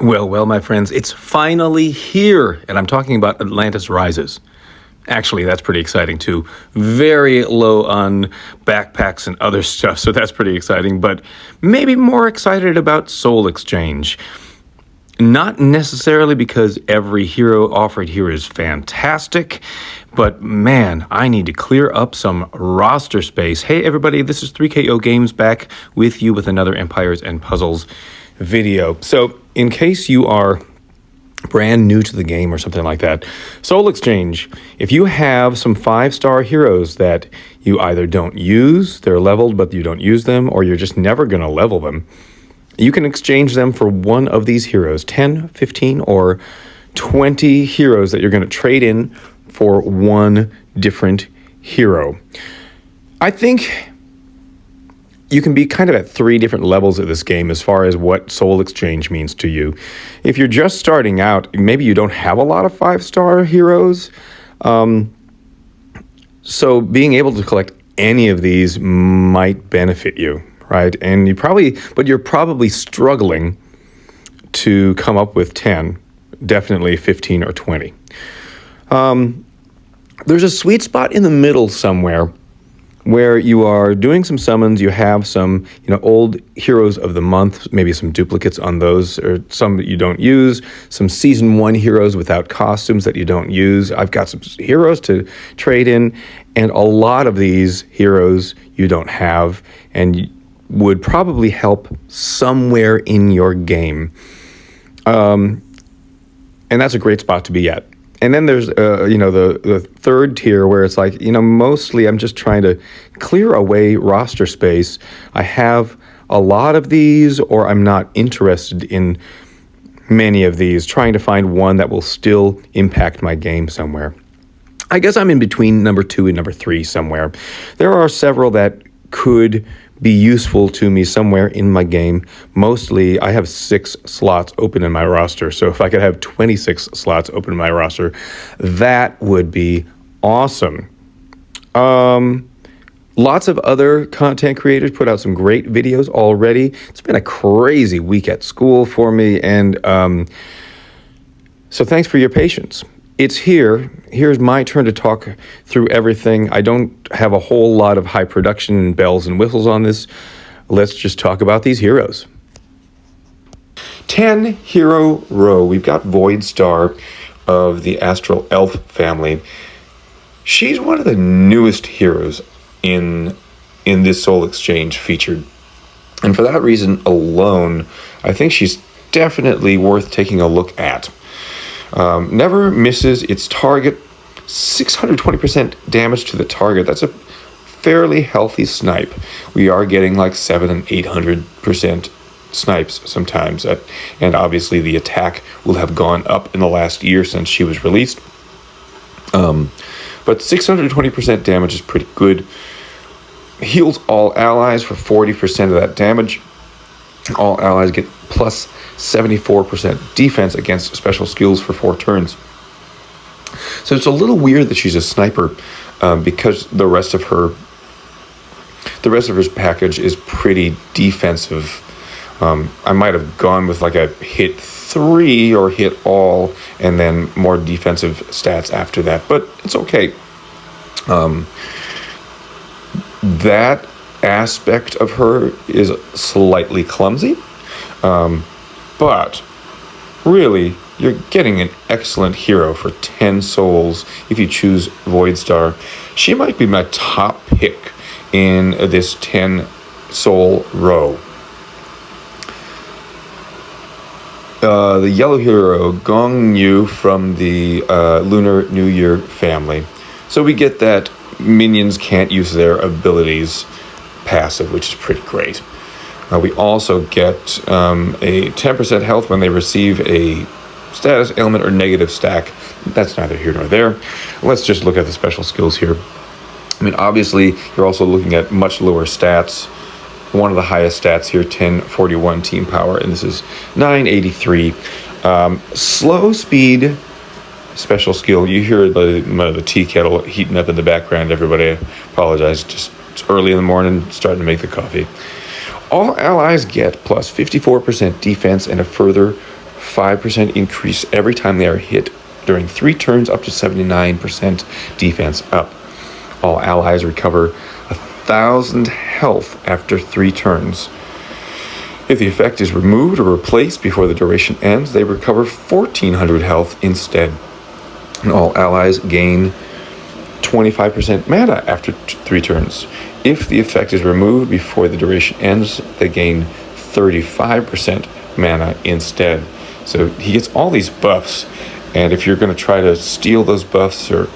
Well, my friends, it's finally here, and I'm talking about Atlantis Rises. Actually, that's pretty exciting too. Very low on backpacks and other stuff, so that's pretty exciting, but maybe more excited about Soul Exchange. Not necessarily because every hero offered here is fantastic, but man, I need to clear up some roster space. Hey everybody, this is 3KO Games back with you with another Empires and Puzzles video. So in case you are brand new to the game or something like that, Soul Exchange, if you have some 5-star heroes that you either don't use, they're leveled but you don't use them, or you're just never going to level them, you can exchange them for one of these heroes, 10, 15, or 20 heroes that you're going to trade in for one different hero. I think you can be kind of at 3 different levels of this game as far as what Soul Exchange means to you. If you're just starting out, maybe you don't have a lot of 5-star heroes. So being able to collect any of these might benefit you, right? And you're probably struggling to come up with 10, definitely 15 or 20. There's a sweet spot in the middle somewhere where you are doing some summons, you have some, old heroes of the month, maybe some duplicates on those, or some that you don't use, some season 1 heroes without costumes that you don't use. I've got some heroes to trade in, and a lot of these heroes you don't have, and would probably help somewhere in your game. And that's a great spot to be at. And then there's, the third tier where it's like, mostly I'm just trying to clear away roster space. I have a lot of these, or I'm not interested in many of these, trying to find one that will still impact my game somewhere. I guess I'm in between number 2 and number 3 somewhere. There are several that could be useful to me somewhere in my game. Mostly, I have 6 slots open in my roster, so if I could have 26 slots open in my roster, that would be awesome. Lots of other content creators put out some great videos already. It's been a crazy week at school for me, and so thanks for your patience. It's here. Here's my turn to talk through everything. I don't have a whole lot of high production and bells and whistles on this. Let's just talk about these heroes. 10 hero row. We've got Void Star of the Astral Elf family. She's one of the newest heroes in this Soul Exchange featured. And for that reason alone, I think she's definitely worth taking a look at. Never misses its target, 620% damage to the target. That's a fairly healthy snipe. We are getting like 700 and 800% snipes sometimes, and obviously the attack will have gone up in the last year since she was released. But 620% damage is pretty good. Heals all allies for 40% of that damage. All allies get plus 74% defense against special skills for 4 turns. So it's a little weird that she's a sniper, because the rest of her package is pretty defensive. I might have gone with like a hit 3 or hit all, and then more defensive stats after that, but it's okay. That aspect of her is slightly clumsy, but really you're getting an excellent hero for 10 souls if you choose Void Star. She might be my top pick in this 10 soul row. The yellow hero, Gong Yu from the Lunar New Year family. So we get that minions can't use their abilities passive, which is pretty great. We also get a 10% health when they receive a status, ailment, or negative stack. That's neither here nor there. Let's just look at the special skills here. I mean, obviously, you're also looking at much lower stats. One of the highest stats here, 1041 team power, and this is 983. Slow speed special skill. You hear the tea kettle heating up in the background, everybody. I apologize. Just it's early in the morning, starting to make the coffee. All allies get plus 54% defense and a further 5% increase every time they are hit during 3 turns, up to 79% defense up. All allies recover 1,000 health after 3 turns. If the effect is removed or replaced before the duration ends, they recover 1,400 health instead. And all allies gain 25% mana after 3 turns. If the effect is removed before the duration ends, they gain 35% mana instead. So he gets all these buffs, and if you're going to try to steal those buffs or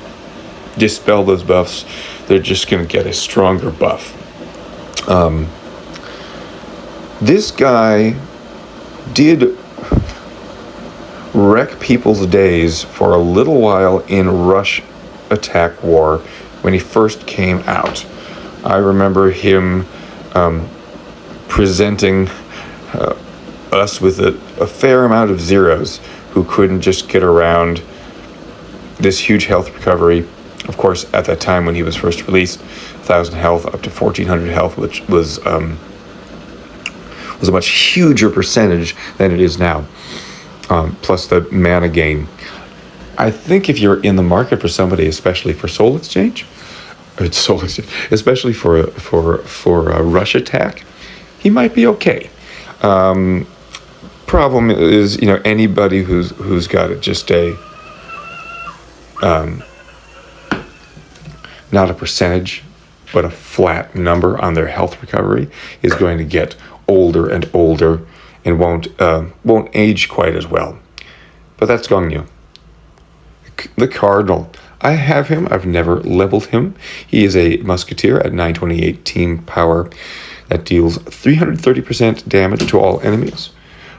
dispel those buffs, they're just going to get a stronger buff. This guy did wreck people's days for a little while in Rush Attack War when he first came out. I remember him presenting us with a fair amount of zeros who couldn't just get around this huge health recovery. Of course, at that time when he was first released, 1,000 health up to 1,400 health, which was a much huger percentage than it is now, plus the mana gain. I think if you're in the market for somebody, especially for especially for a rush attack, he might be okay. Problem is, anybody who's got just a not a percentage, but a flat number on their health recovery is going to get older and older and won't age quite as well. But that's Gong Yu. The Cardinal. I have him. I've never leveled him. He is a musketeer at 928 team power that deals 330% damage to all enemies.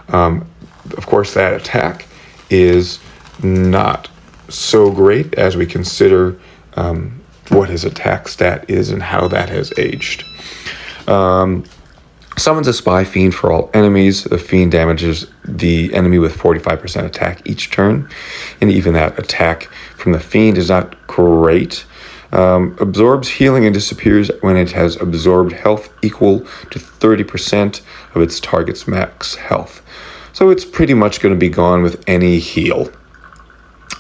Of course, that attack is not so great as we consider what his attack stat is and how that has aged. Summons a spy fiend for all enemies. The fiend damages the enemy with 45% attack each turn, and even that attack from the fiend is not great. Absorbs healing and disappears when it has absorbed health equal to 30% of its target's max health. So it's pretty much going to be gone with any heal.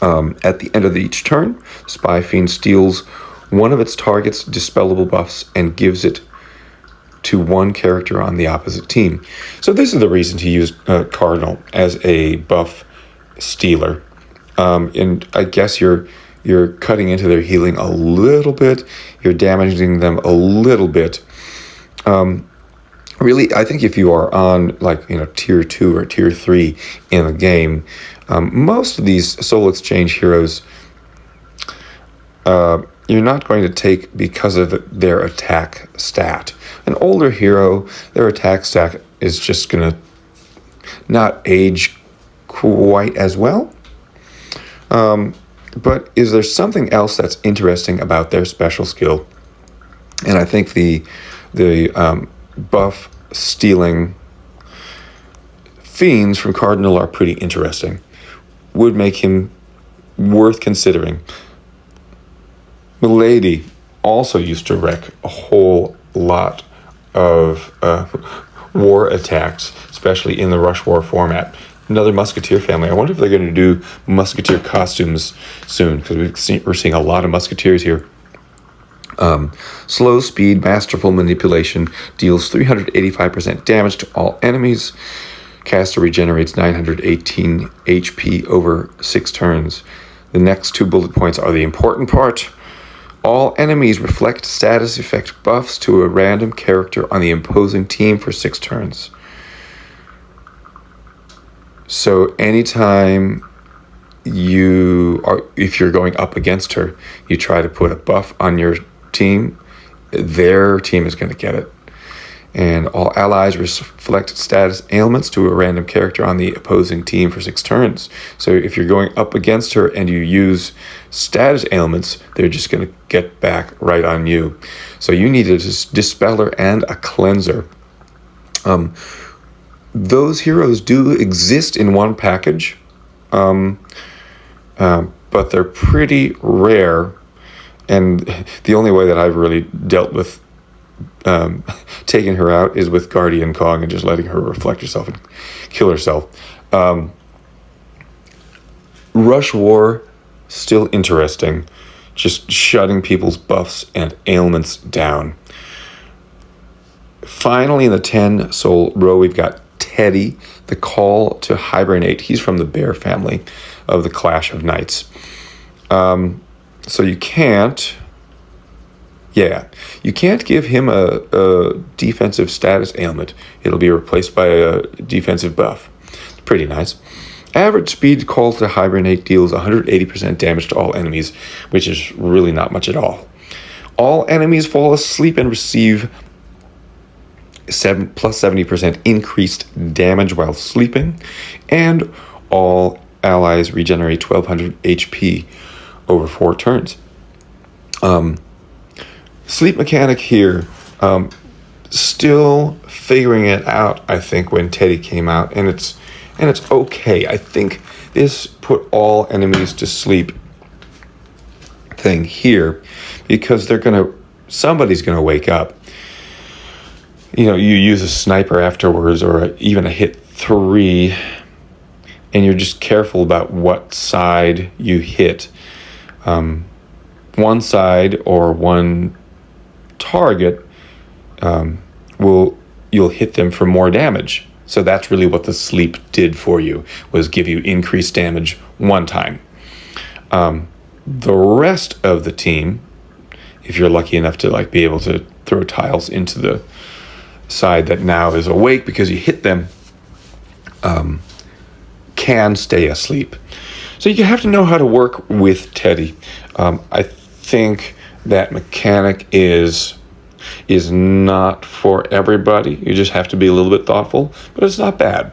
At the end of each turn, Spy Fiend steals one of its target's dispellable buffs and gives it to one character on the opposite team. So this is the reason to use Cardinal as a buff stealer. And I guess you're cutting into their healing a little bit. You're damaging them a little bit. Really, I think if you are on tier 2 or tier 3 in the game, most of these soul exchange heroes you're not going to take because of their attack stat. An older hero, their attack stat is just going to not age quite as well. But is there something else that's interesting about their special skill? And I think the buff stealing fiends from Cardinal are pretty interesting. Would make him worth considering. Mady also used to wreck a whole lot of war attacks, especially in the Rush War format. Another Musketeer family. I wonder if they're going to do Musketeer costumes soon, because we're seeing a lot of Musketeers here. Slow speed, masterful manipulation, deals 385% damage to all enemies. Caster regenerates 918 HP over 6 turns. The next 2 bullet points are the important part. All enemies reflect status effect buffs to a random character on the opposing team for 6 turns. So anytime if you're going up against her, you try to put a buff on your team, their team is going to get it. And all allies reflect status ailments to a random character on the opposing team for 6 turns. So if you're going up against her and you use status ailments, they're just going to get back right on you. So you need a dispeller and a cleanser. Those heroes do exist in one package, but they're pretty rare. And the only way that I've really dealt with taking her out is with Guardian Kong and just letting her reflect herself and kill herself. Rush War, still interesting. Just shutting people's buffs and ailments down. Finally, in the 10 soul row, we've got Teddy, the call to hibernate. He's from the bear family of the Clash of Knights. So you can't give him a defensive status ailment. It'll be replaced by a defensive buff. Pretty nice. Average speed call to hibernate deals 180% damage to all enemies, which is really not much at all. All enemies fall asleep and receive plus 70% increased damage while sleeping, and all allies regenerate 1200 HP over 4 turns. Sleep mechanic here, still figuring it out, I think, when Teddy came out, and it's okay. I think this put all enemies to sleep thing here, because somebody's gonna wake up. You use a sniper afterwards, or even a hit 3, and you're just careful about what side you hit. One side or one target you'll hit them for more damage. So that's really what the sleep did for you, was give you increased damage one time. The rest of the team, if you're lucky enough to be able to throw tiles into the side that now is awake because you hit them, can stay asleep. So you have to know how to work with Teddy. I think that mechanic is not for everybody. You just have to be a little bit thoughtful, but it's not bad.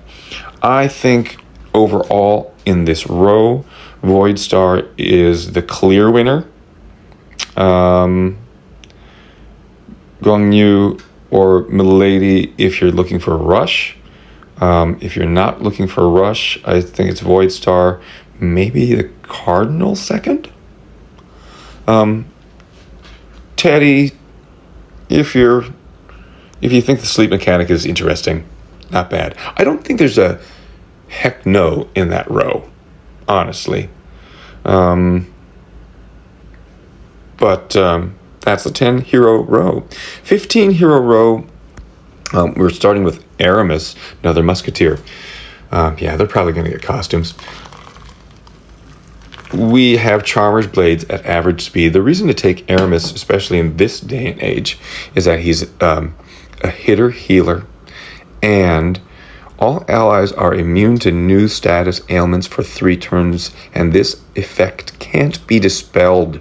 I think overall in this row, Void Star is the clear winner. Gong Yu or Mady if you're looking for a rush. If you're not looking for a rush, I think it's Void Star, maybe the Cardinal second. Teddy, if you think the sleep mechanic is interesting, not bad. I don't think there's a heck no in that row, honestly. But that's the 10 hero row. 15 hero row, we're starting with Aramus, another musketeer. They're probably going to get costumes. We have Charmer's Blades at average speed. The reason to take Aramus, especially in this day and age, is that he's a hitter-healer, and all allies are immune to new status ailments for 3 turns, and this effect can't be dispelled.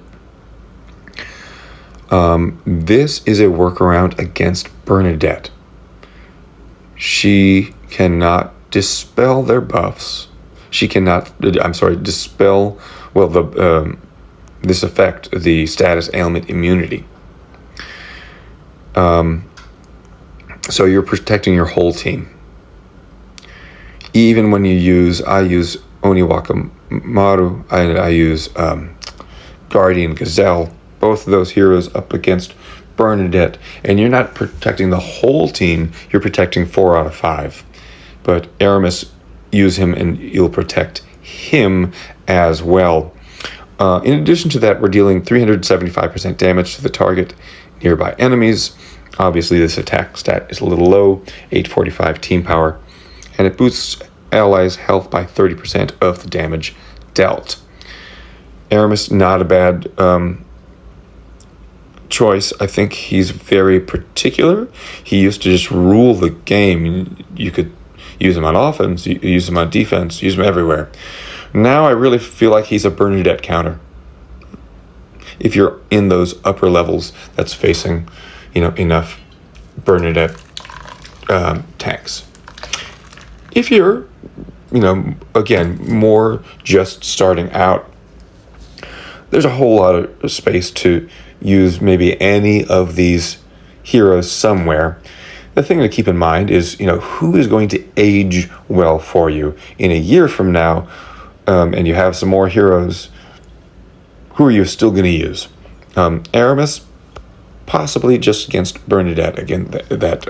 This is a workaround against Bernadette. She cannot dispel their buffs. She cannot, dispel, this effect, the status ailment immunity. So you're protecting your whole team. Even when I use Oniwaka Maru, I use Guardian Gazelle, both of those heroes up against Bernadette, and you're not protecting the whole team, you're protecting 4 out of 5. But Aramus, use him and you'll protect him as well. In addition to that, we're dealing 375% damage to the target nearby enemies. Obviously, this attack stat is a little low, 845 team power, and it boosts allies' health by 30% of the damage dealt. Aramus, not a bad choice. I think he's very particular. He used to just rule the game. You could use him on offense, use him on defense, use him everywhere. Now I really feel like he's a Bernadette counter. If you're in those upper levels that's facing, enough Bernadette tanks. If you're, again, more just starting out, there's a whole lot of space to use maybe any of these heroes somewhere. The thing to keep in mind is, who is going to age well for you in a year from now, and you have some more heroes. Who are you still going to use? Aramus, possibly just against Bernadette. Again, that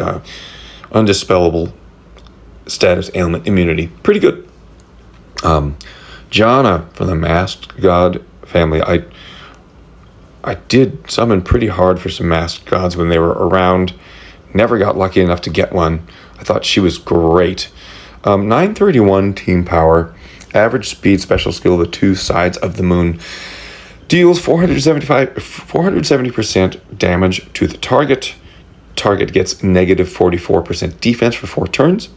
undispellable status ailment immunity. Pretty good. Janna from the Masked God family. I did summon pretty hard for some Masked Gods when they were around. Never got lucky enough to get one. I thought she was great. 931 team power. Average speed special skill, the two sides of the moon. Deals 470% damage to the target. Target gets negative 44% defense for 4 turns.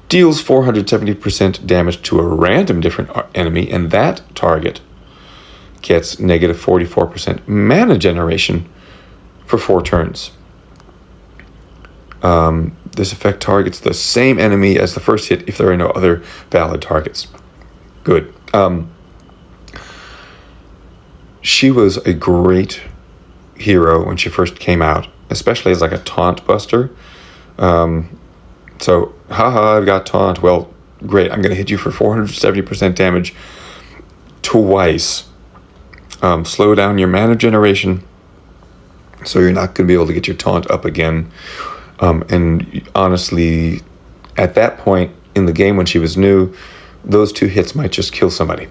Deals 470% damage to a random different enemy, and that target gets negative 44% mana generation for 4 turns. This effect targets the same enemy as the first hit if there are no other valid targets. Good. She was a great hero when she first came out, especially as like a taunt buster. So, haha, I've got taunt. Well, great. I'm going to hit you for 470% damage twice. Slow down your mana generation, so you're not going to be able to get your taunt up again. And honestly, at that point in the game when she was new, those 2 hits might just kill somebody.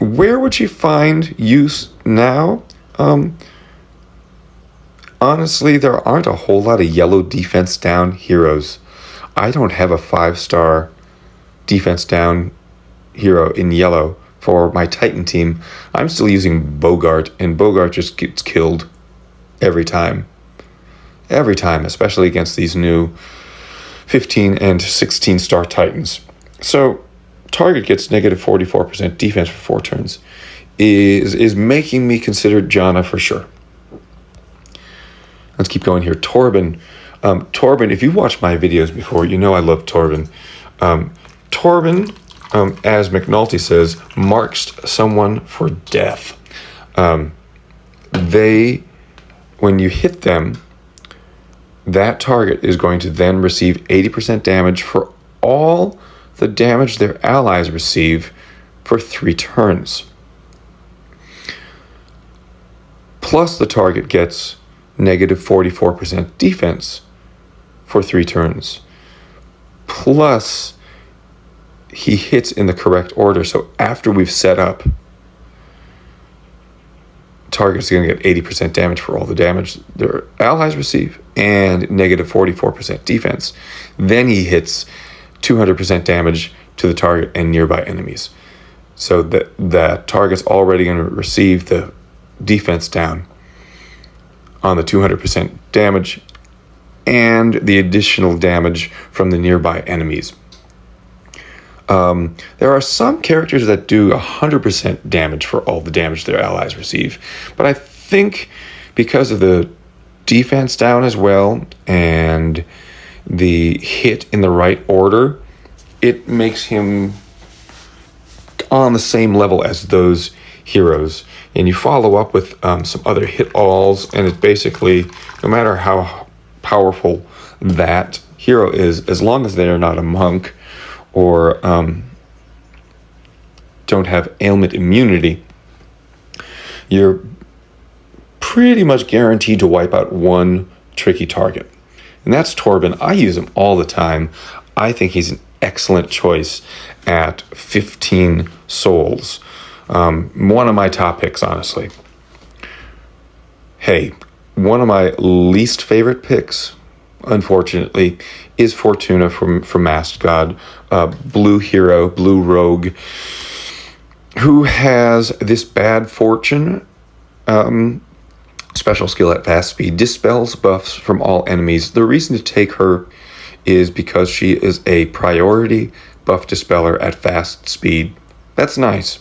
Where would she find use now? Honestly, there aren't a whole lot of yellow defense down heroes. I don't have a 5-star defense down hero in yellow for my Titan team. I'm still using Bogart, and Bogart just gets killed every time. Every time, especially against these new 15 and 16 star Titans. So, target gets negative 44% defense for 4 turns. Is making me consider Janna for sure. Let's keep going here. Torbin. Torbin, if you've watched my videos before, you know I love Torbin. Torbin, as McNulty says, marks someone for death. When you hit them, that target is going to then receive 80% damage for all the damage their allies receive for 3 turns. Plus the target gets negative 44% defense for 3 turns. Plus he hits in the correct order. So after we've set up, target's going to get 80% damage for all the damage their allies receive and negative 44% defense. Then he hits 200% damage to the target and nearby enemies. So that target's already going to receive the defense down on the 200% damage and the additional damage from the nearby enemies. There are some characters that do 100% damage for all the damage their allies receive, but I think because of the defense down as well and the hit in the right order, it makes him on the same level as those heroes. And you follow up with some other hit alls, and it's basically, no matter how powerful that hero is, as long as they are not a monk or don't have ailment immunity, you're pretty much guaranteed to wipe out one tricky target. And that's Torbin. I use him all the time. I think he's an excellent choice at 15 souls. One of my top picks, honestly. Hey, one of my least favorite picks, unfortunately, is Fortuna from Masked God. Blue hero, blue rogue, who has this bad fortune. Special skill at fast speed, dispels buffs from all enemies. The reason to take her is because she is a priority buff dispeller at fast speed. That's nice.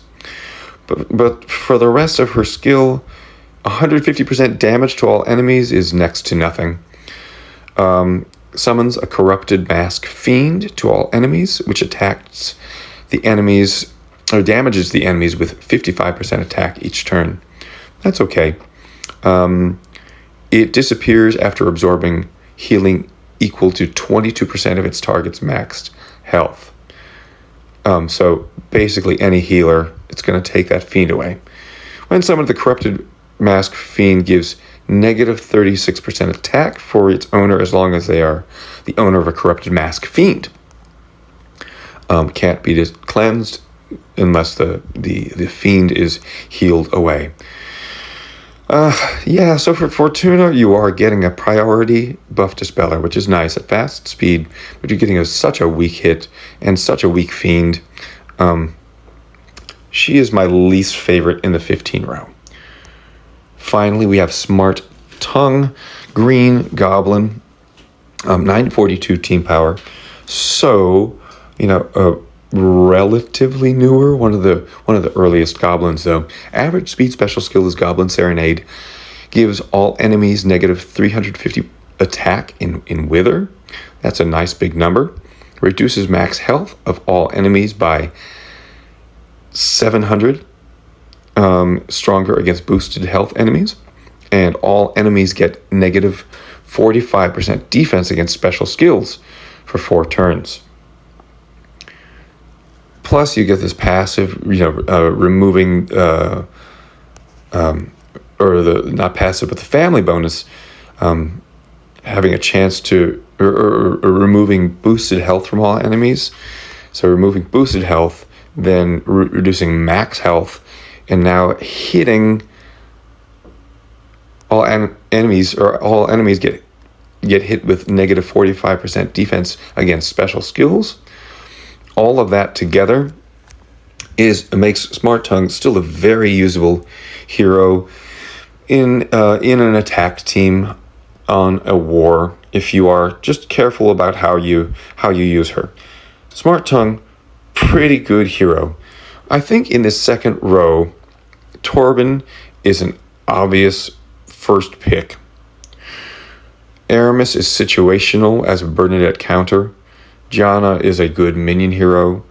But for the rest of her skill, 150% damage to all enemies is next to nothing. Summons a corrupted mask fiend to all enemies, which attacks the enemies, or damages the enemies with 55% attack each turn. That's okay. It disappears after absorbing healing equal to 22% of its target's maxed health. So basically any healer, it's going to take that fiend away. When summoned, the corrupted mask fiend gives negative 36% attack for its owner as long as they are the owner of a corrupted mask fiend. can't be cleansed unless the fiend is healed away. So for Fortuna, you are getting a priority buff dispeller, which is nice at fast speed, but you're getting such a weak hit and such a weak fiend. She is my least favorite in the 15 row. Finally, we have Smart Tongue, green goblin, 942 team power. So, relatively newer, one of the earliest goblins though. Average speed special skill is Goblin Serenade. Gives all enemies negative 350 attack in Wither. That's a nice big number. Reduces max health of all enemies by 700. Stronger against boosted health enemies. And all enemies get negative 45% defense against special skills for 4 turns. Plus, you get this passive, removing, not passive, but the family bonus, having a chance to, or removing boosted health from all enemies. So removing boosted health, then reducing max health, and now hitting all enemies, or all enemies get hit with negative 45% defense against special skills. All of that together makes Smart Tongue still a very usable hero in an attack team on a war, if you are just careful about how you use her. Smart Tongue, pretty good hero. I think in this second row, Torbin is an obvious first pick. Aramus is situational as a Bernadette counter. Janna is a good minion hero.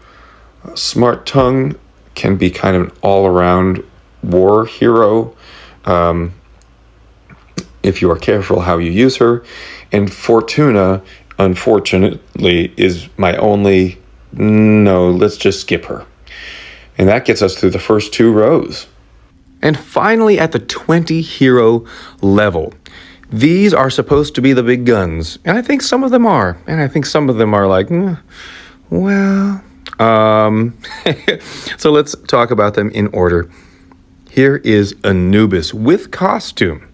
Smart Tongue can be kind of an all-around war hero if you are careful how you use her. And Fortuna, unfortunately, is my only, no, let's just skip her. And that gets us through the first 2 rows. And finally, at the 20 hero level, these are supposed to be the big guns, and I think some of them are. And I think some of them are like, So let's talk about them in order. Here is Anubis with costume.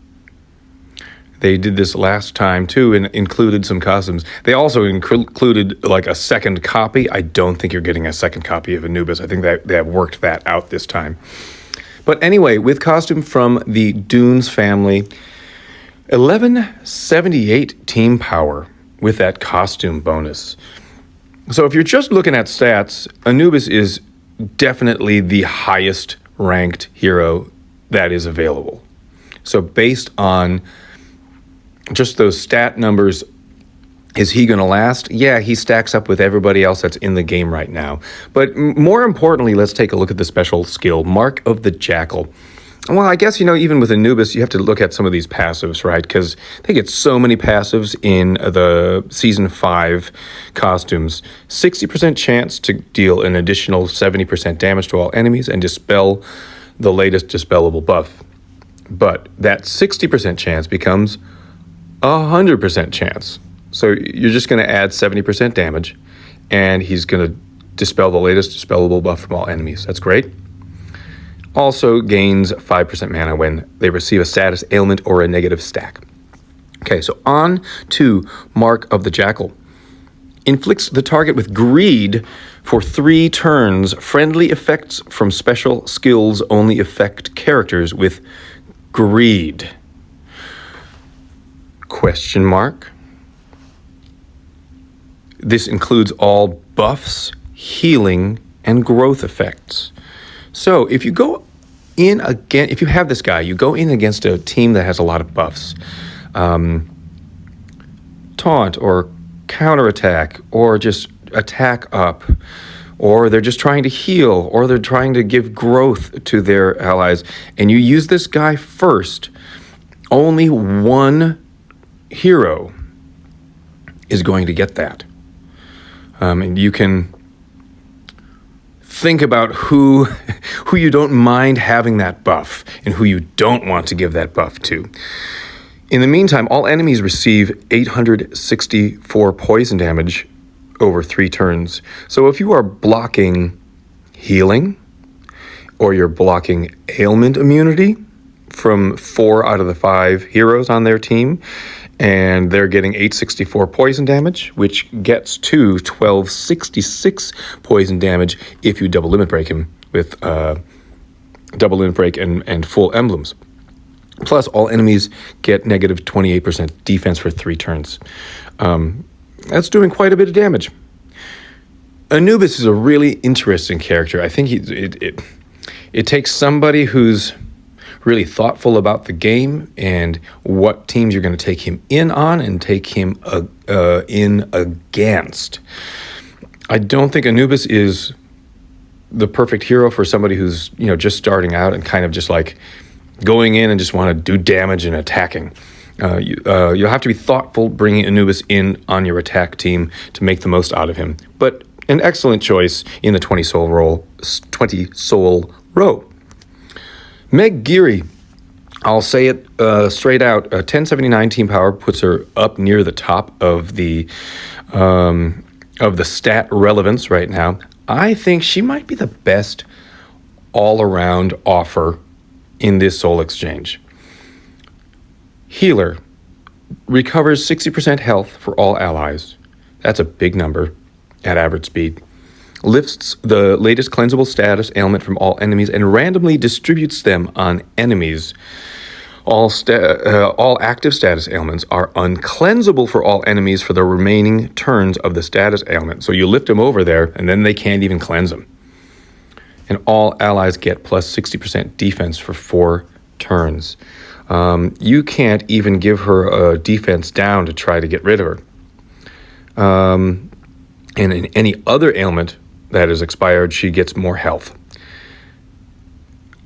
They did this last time too and included some costumes. They also included like a second copy. I don't think you're getting a second copy of Anubis. I think they have worked that out this time. But anyway, with costume from the Dunes family, 1178 team power with that costume bonus. So if you're just looking at stats, Anubis is definitely the highest ranked hero that is available. So based on just those stat numbers, is he going to last? Yeah, he stacks up with everybody else that's in the game right now. But more importantly, let's take a look at the special skill, Mark of the Jackal. Well, I guess, even with Anubis, you have to look at some of these passives, right? Because they get so many passives in the Season 5 costumes. 60% chance to deal an additional 70% damage to all enemies and dispel the latest dispellable buff. But that 60% chance becomes 100% chance. So you're just going to add 70% damage, and he's going to dispel the latest dispellable buff from all enemies. That's great. Also gains 5% mana when they receive a status ailment or a negative stack. Okay, so on to Mark of the Jackal. Inflicts the target with greed for 3 turns. Friendly effects from special skills only affect characters with greed. Question mark. This includes all buffs, healing, and growth effects. So if you go in again, if you have this guy, you go in against a team that has a lot of buffs, taunt or counterattack, or just attack up, or they're just trying to heal, or they're trying to give growth to their allies, and you use this guy first, only one hero is going to get that. And you can think about who you don't mind having that buff and who you don't want to give that buff to. In the meantime, all enemies receive 864 poison damage over 3 turns. So if you are blocking healing, or you're blocking ailment immunity from 4 out of the 5 heroes on their team, and they're getting 864 poison damage, which gets to 1266 poison damage if you double limit break him with double limit break and full emblems. Plus, all enemies get negative 28% defense for 3 turns. That's doing quite a bit of damage. Anubis is a really interesting character. I think it takes somebody who's really thoughtful about the game and what teams you're going to take him in on and take him in against. I don't think Anubis is the perfect hero for somebody who's just starting out and kind of just like going in and just want to do damage and attacking. You'll have to be thoughtful bringing Anubis in on your attack team to make the most out of him. But an excellent choice in the 20 soul row. Meg Giri, I'll say it straight out. 1079 team power puts her up near the top of the stat relevance right now. I think she might be the best all-around offer in this soul exchange. Healer recovers 60% health for all allies. That's a big number at average speed. Lifts the latest cleansable status ailment from all enemies and randomly distributes them on enemies. All active status ailments are uncleansable for all enemies for the remaining turns of the status ailment. So you lift them over there, and then they can't even cleanse them. And all allies get plus 60% defense for 4 turns. You can't even give her a defense down to try to get rid of her. And in any other ailment that is expired, she gets more health.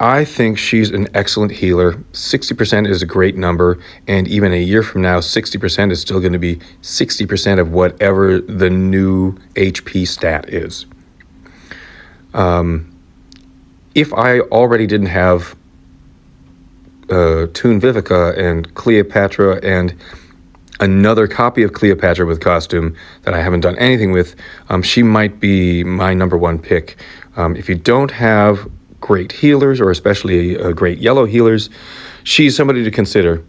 I think she's an excellent healer. 60% is a great number, and even a year from now, 60% is still going to be 60% of whatever the new HP stat is. If I already didn't have Toon Vivica and Cleopatra and another copy of Cleopatra with costume that I haven't done anything with, she might be my number 1 pick. If you don't have great healers, or especially great yellow healers, she's somebody to consider.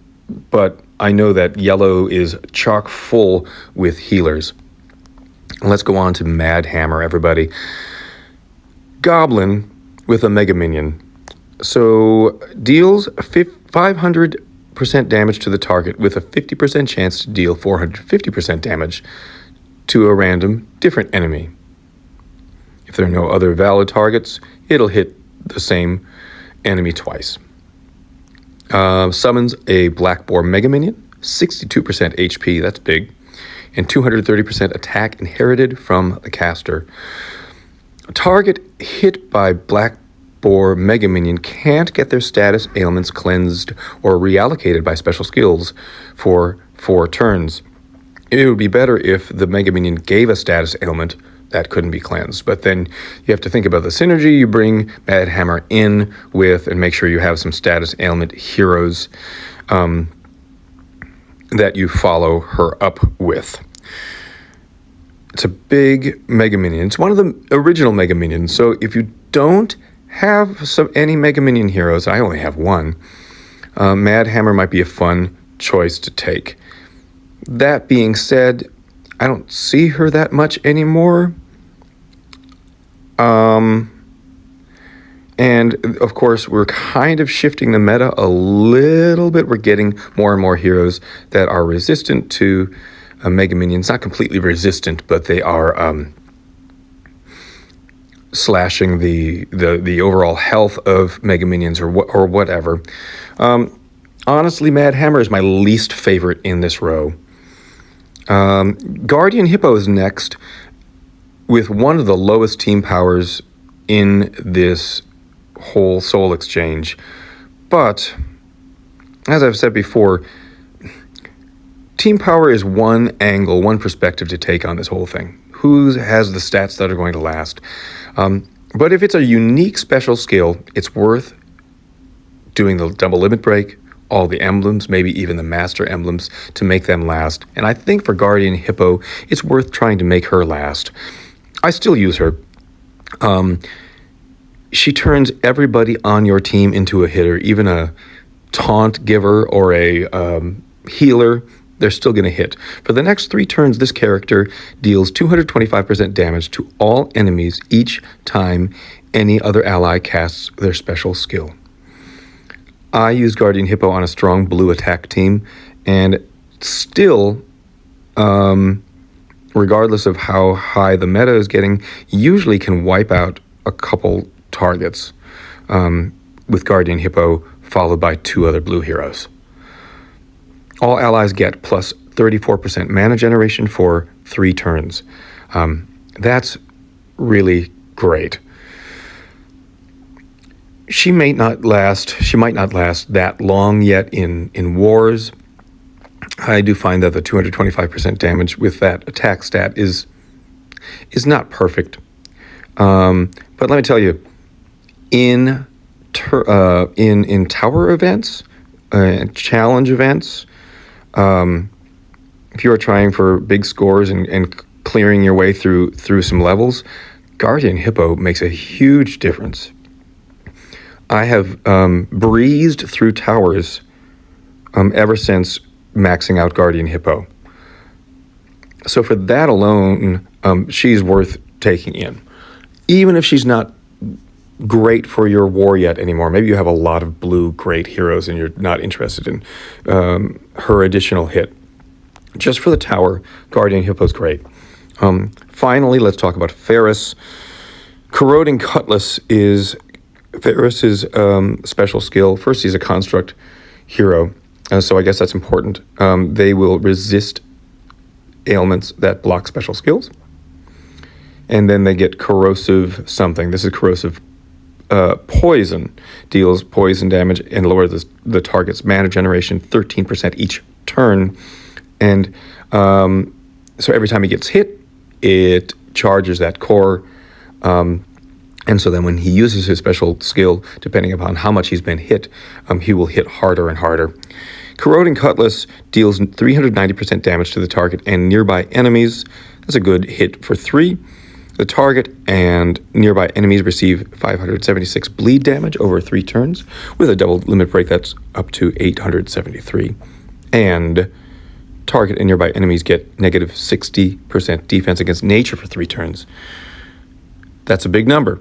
But I know that yellow is chock full with healers. Let's go on to Mad Hammer, everybody. Goblin with a Mega Minion. So deals 500% damage to the target with a 50% chance to deal 450% damage to a random different enemy. If there are no other valid targets, it'll hit the same enemy twice. Summons a Black Boar Mega Minion, 62% HP, that's big, and 230% attack inherited from the caster. A target hit by Black Boar Mega Minion can't get their status ailments cleansed or reallocated by special skills for 4 turns. It would be better if the Mega Minion gave a status ailment that couldn't be cleansed. But then you have to think about the synergy you bring Mad Hammer in with and make sure you have some status ailment heroes that you follow her up with. It's a big Mega Minion. It's one of the original Mega Minions. So if you don't have any Mega Minion heroes, I only have one, Mad Hammer might be a fun choice to take. That being said, I don't see her that much anymore. And of course, we're kind of shifting the meta a little bit. We're getting more and more heroes that are resistant to Mega Minions. Not completely resistant, but they are slashing the overall health of Mega Minions or whatever. Honestly, Mad Hammer is my least favorite in this row. Guardian Hippo is next with one of the lowest team powers in this whole soul exchange. But, as I've said before, team power is one angle, one perspective to take on this whole thing. Who has the stats that are going to last? But if it's a unique special skill, it's worth doing the double limit break all the emblems, maybe even the master emblems, to make them last. And I think for Guardian Hippo, it's worth trying to make her last. I still use her. She turns everybody on your team into a hitter, even a taunt giver or a healer. They're still going to hit. For the next 3 turns, this character deals 225% damage to all enemies each time any other ally casts their special skill. I use Guardian Hippo on a strong blue attack team, and still, regardless of how high the meta is getting, usually can wipe out a couple targets with Guardian Hippo, followed by 2 other blue heroes. All allies get plus 34% mana generation for 3 turns. That's really great. She might not last that long yet in wars. I do find that the 225% damage with that attack stat is not perfect. But let me tell you, in tower events, challenge events, if you are trying for big scores and clearing your way through some levels, Guardian Hippo makes a huge difference. I have breezed through towers ever since maxing out Guardian Hippo. So for that alone, she's worth taking in. Even if she's not great for your war yet anymore. Maybe you have a lot of blue great heroes and you're not interested in her additional hit. Just for the tower, Guardian Hippo's great. Finally, let's talk about Ferris. Corroding Cutlass is Ferris's special skill. First, he's a construct hero, so I guess that's important. They will resist ailments that block special skills. And then they get corrosive something. This is corrosive poison. Deals poison damage and lowers the target's mana generation 13% each turn. And so every time he gets hit, it charges that core. And so then when he uses his special skill, depending upon how much he's been hit, he will hit harder and harder. Corroding Cutlass deals 390% damage to the target and nearby enemies. That's a good hit for 3. The target and nearby enemies receive 576 bleed damage over 3 turns, with a double limit break that's up to 873. And target and nearby enemies get negative 60% defense against nature for 3 turns. That's a big number.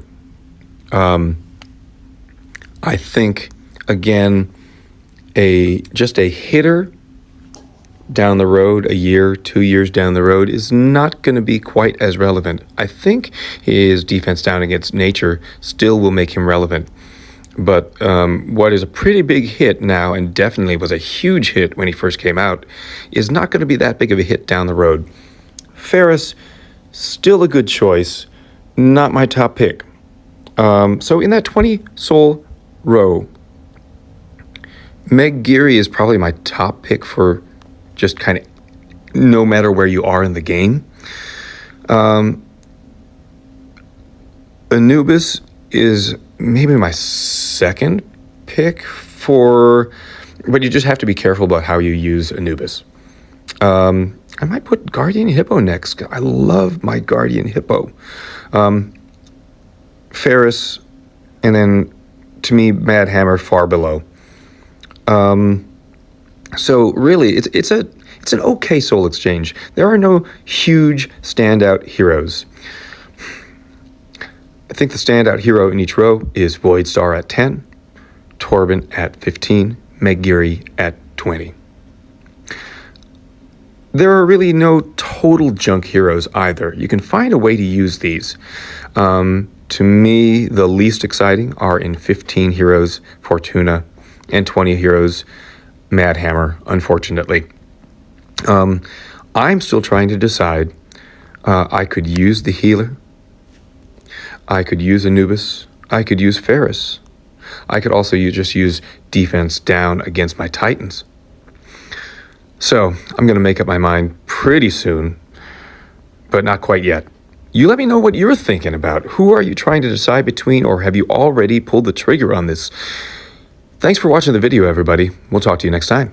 I think, again, just a hitter down the road, a year, 2 years down the road, is not going to be quite as relevant. I think his defense down against nature still will make him relevant. But what is a pretty big hit now, and definitely was a huge hit when he first came out, is not going to be that big of a hit down the road. Ferris, still a good choice, not my top pick. So in that 20 soul row, Meg Giri is probably my top pick for just kind of no matter where you are in the game. Anubis is maybe my second pick but you just have to be careful about how you use Anubis. I might put Guardian Hippo next. I love my Guardian Hippo. Ferris, and then to me, Mad Hammer far below. So really, it's an okay soul exchange. There are no huge standout heroes. I think the standout hero in each row is Void Star at 10, Torbin at 15, Meg Giri at 20. There are really no total junk heroes either. You can find a way to use these. To me, the least exciting are in 15 heroes, Fortuna, and 20 heroes, Mad Hammer, unfortunately. I'm still trying to decide. I could use the healer. I could use Anubis. I could use Ferris. I could also just use defense down against my Titans. So I'm going to make up my mind pretty soon, but not quite yet. You let me know what you're thinking about. Who are you trying to decide between, or have you already pulled the trigger on this Thanks for watching the video, everybody. We'll talk to you next time.